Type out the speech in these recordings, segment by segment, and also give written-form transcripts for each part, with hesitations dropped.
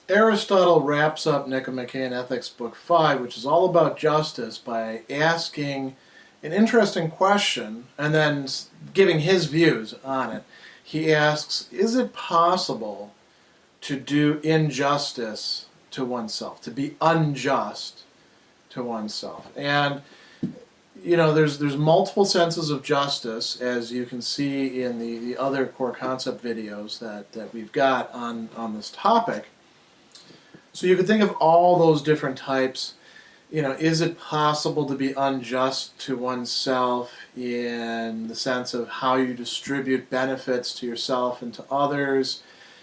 Aristotle wraps up Nicomachean Ethics, Book 5, which is all about justice, by asking an interesting question and then giving his views on it. He asks, is it possible to do injustice to oneself, to be unjust to oneself? And there's multiple senses of justice, as you can see in the other core concept videos that we've got on this topic. So you could think of all those different types. Is it possible to be unjust to oneself in the sense of how you distribute benefits to yourself and to others?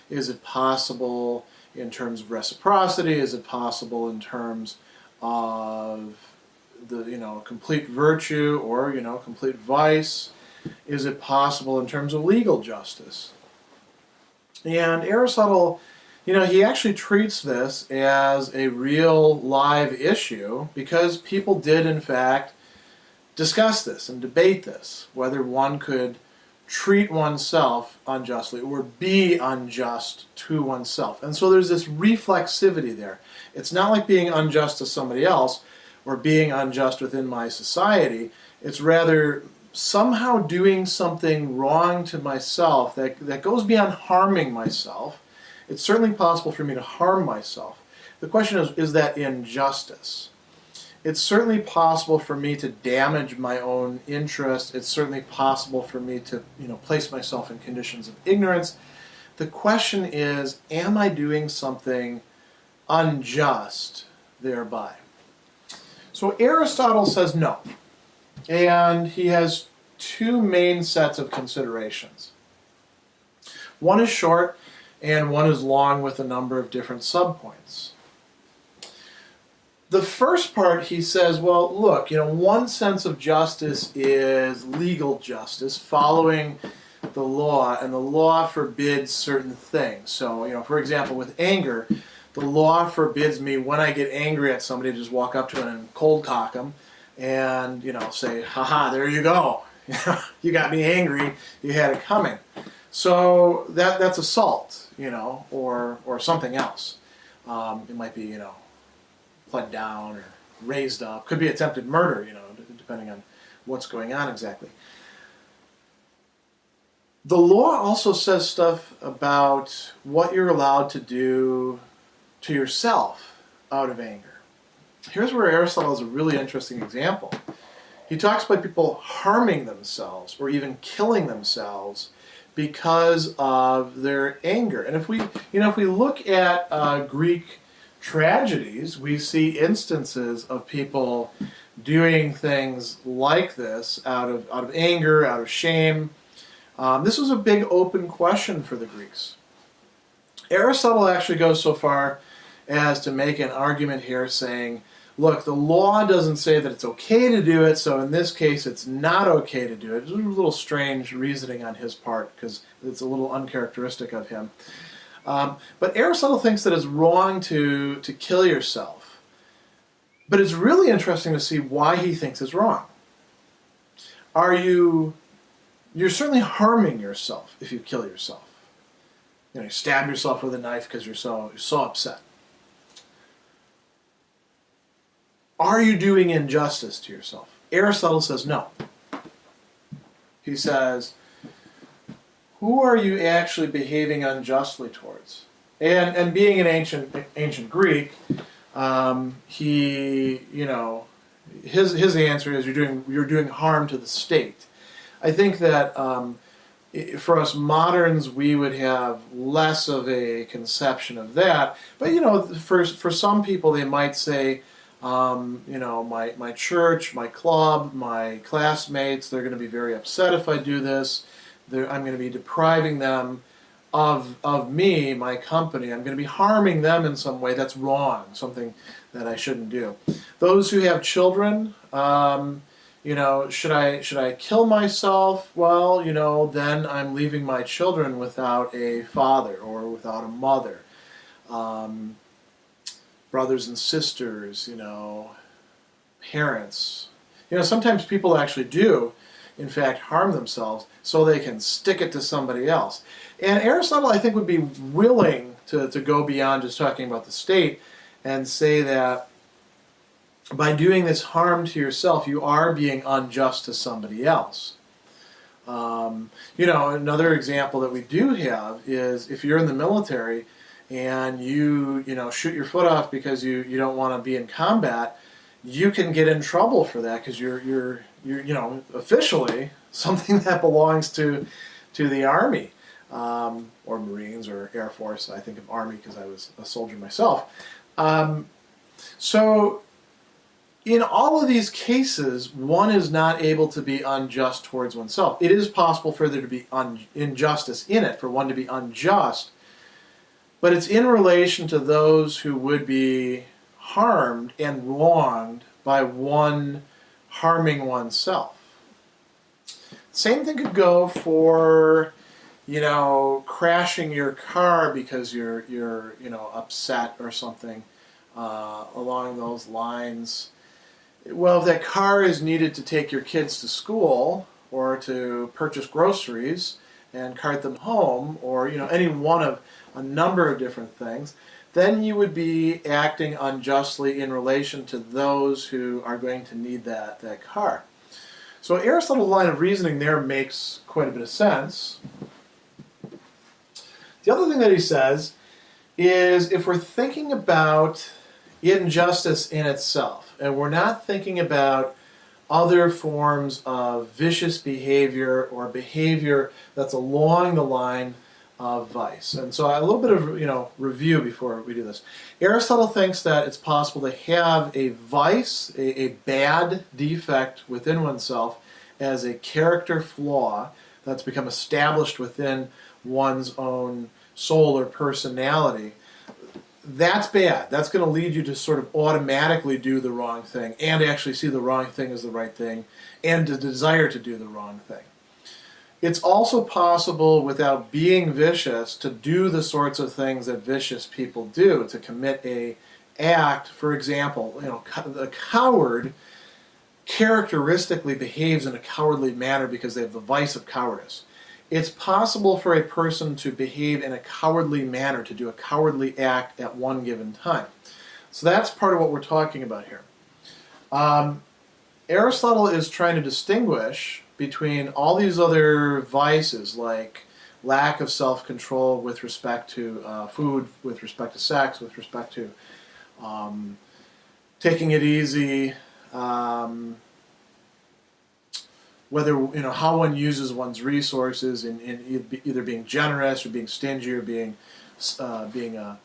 Is it possible in terms of reciprocity? Is it possible in terms of the complete virtue or complete vice? Is it possible in terms of legal justice? And Aristotle, he actually treats this as a real live issue because people did in fact discuss this and debate this, whether one could treat oneself unjustly or be unjust to oneself. And so there's this reflexivity there. It's not like being unjust to somebody else or being unjust within my society. It's rather somehow doing something wrong to myself that goes beyond harming myself. It's certainly possible for me to harm myself. The question is that injustice? It's certainly possible for me to damage my own interest. It's certainly possible for me to place myself in conditions of ignorance. The question is, am I doing something unjust thereby? So Aristotle says no. And he has two main sets of considerations. One is short, and one is long with a number of different subpoints. The first part, he says, well, look, one sense of justice is legal justice, following the law, and the law forbids certain things. So, for example, with anger, the law forbids me, when I get angry at somebody, to just walk up to them and cold cock them and, say, haha, there you go. You got me angry, you had it coming. So that's assault, or something else. It might be, pled down or raised up. Could be attempted murder, depending on what's going on exactly. The law also says stuff about what you're allowed to do to yourself out of anger. Here's where Aristotle has a really interesting example. He talks about people harming themselves or even killing themselves because of their anger. And if we look at Greek tragedies, we see instances of people doing things like this out of anger, out of shame. This was a big open question for the Greeks. Aristotle actually goes so far as to make an argument here saying, look, the law doesn't say that it's okay to do it, so in this case it's not okay to do it. It's a little strange reasoning on his part because it's a little uncharacteristic of him. But Aristotle thinks that it's wrong to kill yourself. But it's really interesting to see why he thinks it's wrong. You're certainly harming yourself if you kill yourself. You stab yourself with a knife because you're so upset. Are you doing injustice to yourself? Aristotle says no. He says, who are you actually behaving unjustly towards? And being an ancient Greek, his answer is you're doing harm to the state. I think that for us moderns, we would have less of a conception of that. But for some people, they might say, my church, my club, my classmates, they're going to be very upset if I do this. I'm going to be depriving them of me, my company. I'm going to be harming them in some way. That's wrong, something that I shouldn't do. Those who have children, should I kill myself? Well, then I'm leaving my children without a father or without a mother. Brothers and sisters, parents. Sometimes people actually do, in fact, harm themselves so they can stick it to somebody else. And Aristotle, I think, would be willing to go beyond just talking about the state and say that by doing this harm to yourself, you are being unjust to somebody else. Another example that we do have is if you're in the military and you shoot your foot off because you don't want to be in combat, you can get in trouble for that because you're officially something that belongs to the Army or Marines or Air Force. I think of Army because I was a soldier myself. So in all of these cases, one is not able to be unjust towards oneself. It is possible for there to be injustice in it, for one to be unjust, but it's in relation to those who would be harmed and wronged by one harming oneself. Same thing could go for, crashing your car because you're upset or something along those lines. Well, if that car is needed to take your kids to school or to purchase groceries and cart them home, or any one of a number of different things, then you would be acting unjustly in relation to those who are going to need that car. So Aristotle's line of reasoning there makes quite a bit of sense. The other thing that he says is if we're thinking about injustice in itself, and we're not thinking about other forms of vicious behavior or behavior that's along the line of vice. And so a little bit of review before we do this. Aristotle thinks that it's possible to have a vice, a bad defect within oneself as a character flaw that's become established within one's own soul or personality. That's bad. That's going to lead you to sort of automatically do the wrong thing and actually see the wrong thing as the right thing and to desire to do the wrong thing. It's also possible, without being vicious, to do the sorts of things that vicious people do, to commit a act. For example, a coward characteristically behaves in a cowardly manner because they have the vice of cowardice. It's possible for a person to behave in a cowardly manner, to do a cowardly act at one given time. So that's part of what we're talking about here. Aristotle is trying to distinguish between all these other vices, like lack of self-control with respect to food, with respect to sex, with respect to taking it easy, whether how one uses one's resources in either being generous or being stingy or being a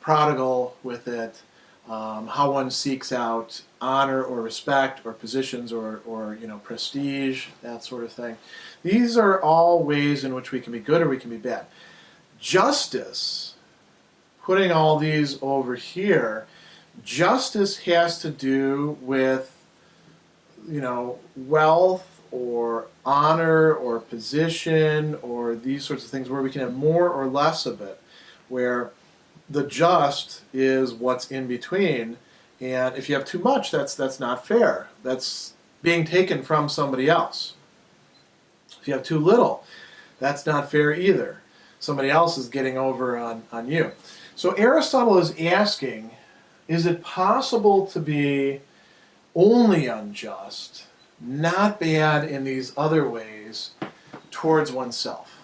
prodigal with it, how one seeks out honor or respect or positions or prestige, that sort of thing. These are all ways in which we can be good or we can be bad. Justice, putting all these over here, justice has to do with wealth or honor or position or these sorts of things where we can have more or less of it, where the just is what's in between, and if you have too much, that's not fair. That's being taken from somebody else. If you have too little, that's not fair either. Somebody else is getting over on you. So Aristotle is asking, is it possible to be only unjust, not bad in these other ways, towards oneself?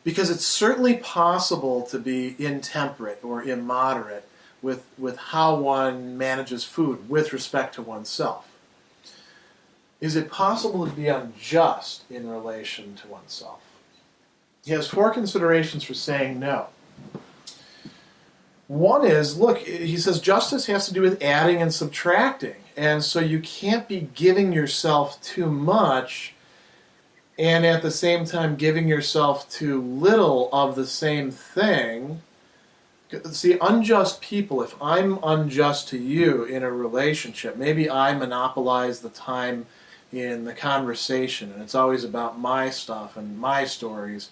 Because it's certainly possible to be intemperate or immoderate with how one manages food with respect to oneself. Is it possible to be unjust in relation to oneself? He has 4 considerations for saying no. One is, look, he says justice has to do with adding and subtracting. And so you can't be giving yourself too much and at the same time giving yourself too little of the same thing. See, unjust people, if I'm unjust to you in a relationship, maybe I monopolize the time in the conversation and it's always about my stuff and my stories,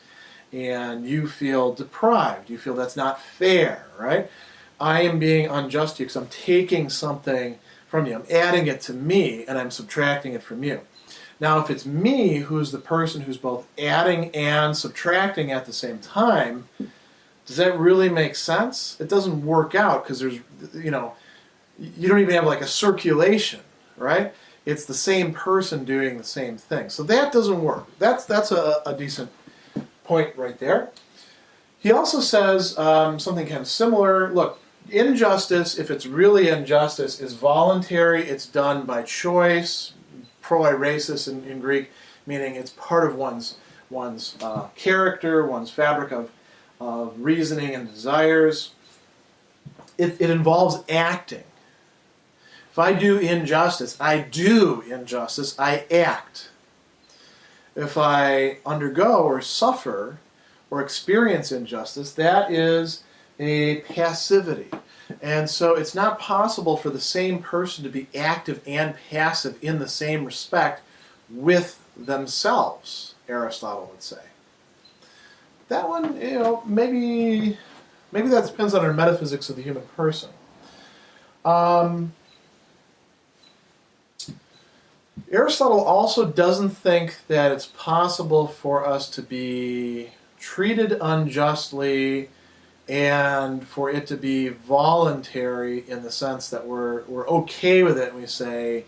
and you feel deprived, you feel that's not fair, right? I am being unjust to you because I'm taking something from you. I'm adding it to me and I'm subtracting it from you. Now, if it's me who's the person who's both adding and subtracting at the same time, Does that really make sense? It doesn't work out because there's, you know, you don't even have like a circulation, right? It's the same person doing the same thing. So that doesn't work. That's a decent point right there. He also says something kind of similar. Look, injustice, if it's really injustice, is voluntary. It's done by choice, proiresis in Greek, meaning it's part of one's character, one's fabric of reasoning and desires. It involves acting. If I do injustice, I act. If I undergo or suffer or experience injustice, that is a passivity. And so it's not possible for the same person to be active and passive in the same respect with themselves, Aristotle would say. That one, you know, maybe that depends on our metaphysics of the human person. Aristotle also doesn't think that it's possible for us to be treated unjustly and for it to be voluntary in the sense that we're okay with it and we say,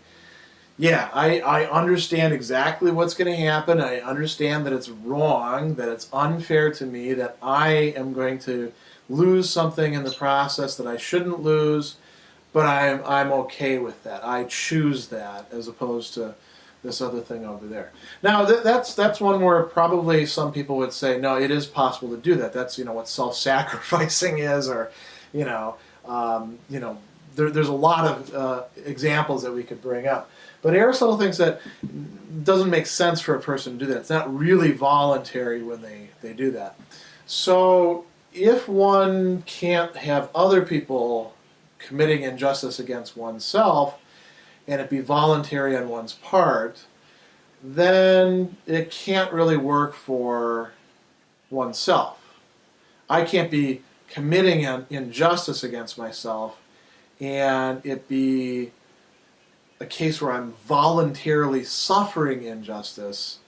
yeah, I understand exactly what's going to happen. I understand that it's wrong, that it's unfair to me, that I am going to lose something in the process that I shouldn't lose, but I'm okay with that. I choose that as opposed to this other thing over there. Now that's one where probably some people would say, no, it is possible to do that. That's, you know, what self-sacrificing is, or there's a lot of examples that we could bring up. But Aristotle thinks that it doesn't make sense for a person to do that. It's not really voluntary when they do that. So if one can't have other people committing injustice against oneself and it be voluntary on one's part, then it can't really work for oneself. I can't be committing an injustice against myself and it be a case where I'm voluntarily suffering injustice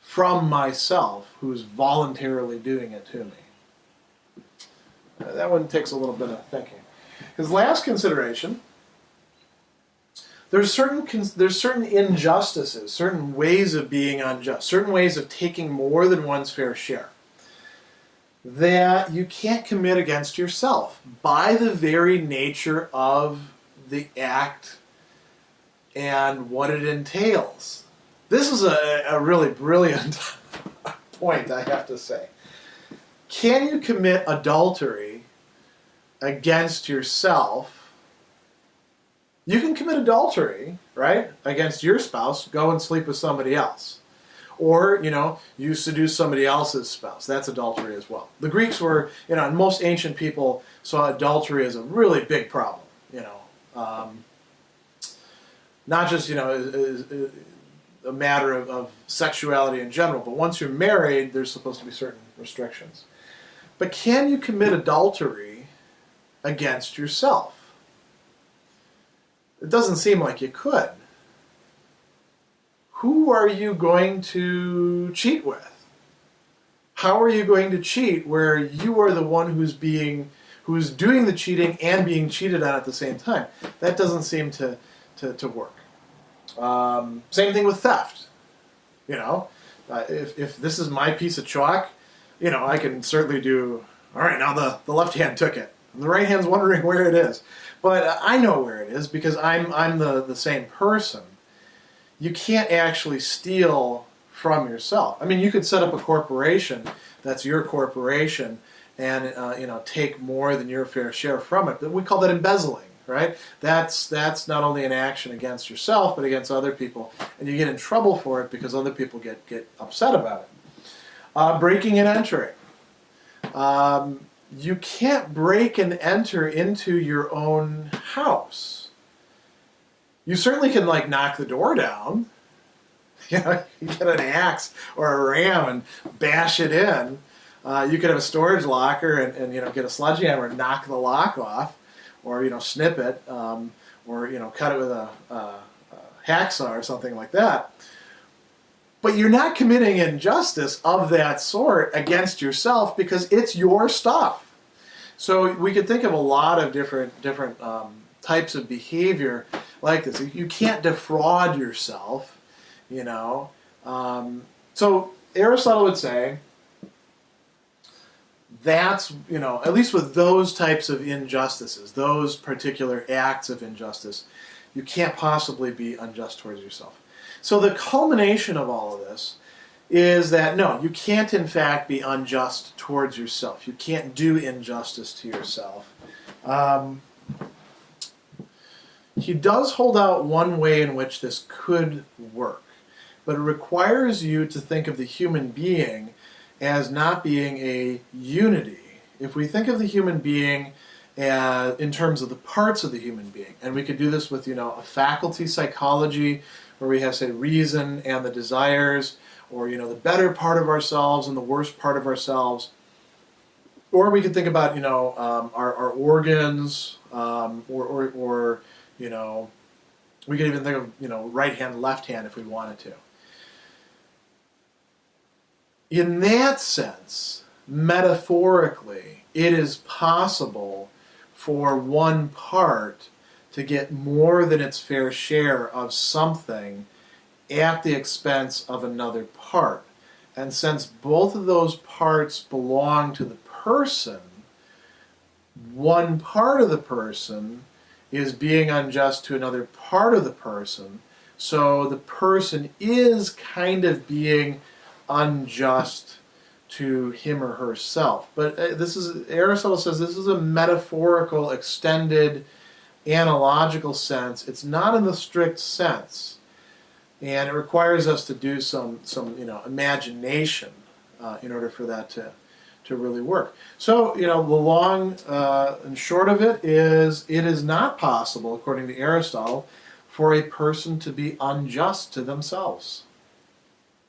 from myself, who's voluntarily doing it to me. That one takes a little bit of thinking. His last consideration, there's certain injustices, certain ways of being unjust, certain ways of taking more than one's fair share that you can't commit against yourself by the very nature of the act and what it entails. This is a really brilliant point, I have to say. Can you commit adultery against yourself? You can commit adultery, right, against your spouse, go and sleep with somebody else. Or, you know, you seduce somebody else's spouse. That's adultery as well. The Greeks were, you know, and most ancient people saw adultery as a really big problem, you know. Not just, you know, a matter of sexuality in general, but once you're married, there's supposed to be certain restrictions. But can you commit adultery against yourself? It doesn't seem like you could. Who are you going to cheat with? How are you going to cheat where you are the one who's doing the cheating and being cheated on at the same time? That doesn't seem to work. Same thing with theft. You know, if this is my piece of chalk, you know, I can certainly do, all right, now the left hand took it. And the right hand's wondering where it is. But I know where it is because I'm the same person. You can't actually steal from yourself. I mean, you could set up a corporation that's your corporation and you know, take more than your fair share from it. We call that embezzling, right? That's not only an action against yourself but against other people, and you get in trouble for it because other people get upset about it. Breaking and entering. You can't break and enter into your own house. You certainly can, like, knock the door down. You know, you get an axe or a ram and bash it in. You could have a storage locker and you know, get a sledgehammer and knock the lock off, or, you know, snip it, or, you know, cut it with a hacksaw or something like that. But you're not committing injustice of that sort against yourself because it's your stuff. So we could think of a lot of different types of behavior like this. You can't defraud yourself, you know. So Aristotle would say that's, you know, at least with those types of injustices, those particular acts of injustice, you can't possibly be unjust towards yourself. So the culmination of all of this is that, no, you can't in fact be unjust towards yourself. You can't do injustice to yourself. He does hold out one way in which this could work, but it requires you to think of the human being as not being a unity. If we think of the human being in terms of the parts of the human being, and we could do this with, you know, a faculty psychology, where we have, say, reason and the desires, or, you know, the better part of ourselves and the worst part of ourselves. Or we could think about, you know, our organs, or, you know, we could even think of, you know, right hand, left hand if we wanted to. In that sense, metaphorically, it is possible for one part to get more than its fair share of something at the expense of another part. And since both of those parts belong to the person, one part of the person is being unjust to another part of the person, so the person is kind of being unjust to him or herself. But Aristotle says this is a metaphorical, extended, analogical sense. It's not in the strict sense, and it requires us to do some you know, imagination in order for that to really work. So, you know, the long and short of it is not possible, according to Aristotle, for a person to be unjust to themselves.